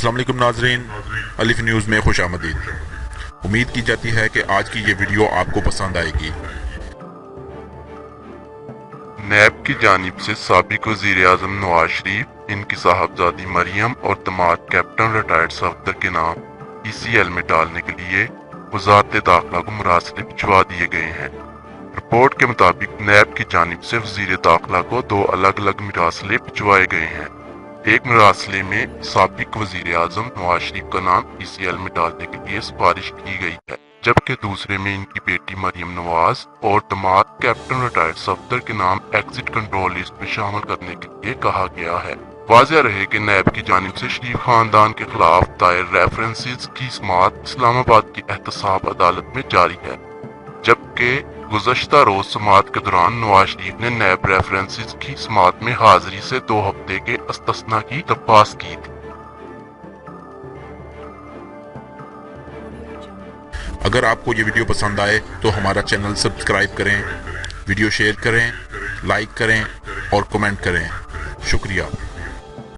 अस्सलाम वालेकुम नाजरीन, अलिफ न्यूज़ में खुश आमदीद। उम्मीद की जाती है कि आज की ये वीडियो आपको पसंद आएगी। नैब की जानिब से साबिक वज़ीर आज़म नवाज शरीफ, इनकी साहबजादी मरियम और दामाद कैप्टन रिटायर्ड सफदर के नाम ECL में डालने के लिए वज़ारत दाखिला को मरासले भिजवा दिए गए हैं। रिपोर्ट के मुताबिक नैब की जानिब से वज़ीर दाखिला को 2 अलग अलग मरासले भिजवाए गए हैं। एक मरासले में साबिक वज़ीर आज़म नवाज शरीफ का नाम ECL में डालने के लिए सिफारिश की गई है, जबकि दूसरे में इनकी बेटी मरियम नवाज और दामाद कैप्टन रिटायर्ड सफदर के नाम एग्जिट कंट्रोल लिस्ट में शामिल करने के लिए कहा गया है। वाज़ेह रहे कि नैब की जानिब से शरीफ खानदान के खिलाफ दायर रेफरेंसेस की समाअत इस्लामाबाद की एहतसाब अदालत में जारी है, जबकि गुज़श्ता रोज समाअत के दौरान नवाज शरीफ ने नैब रेफरेंसेस की समाअत में हाजिरी से 2 हफ्ते के इस्तिस्ना की दरख्वास्त की थी। अगर आपको ये वीडियो पसंद आए तो हमारा चैनल सब्सक्राइब करें, वीडियो शेयर करें, लाइक करें और कमेंट करें। शुक्रिया।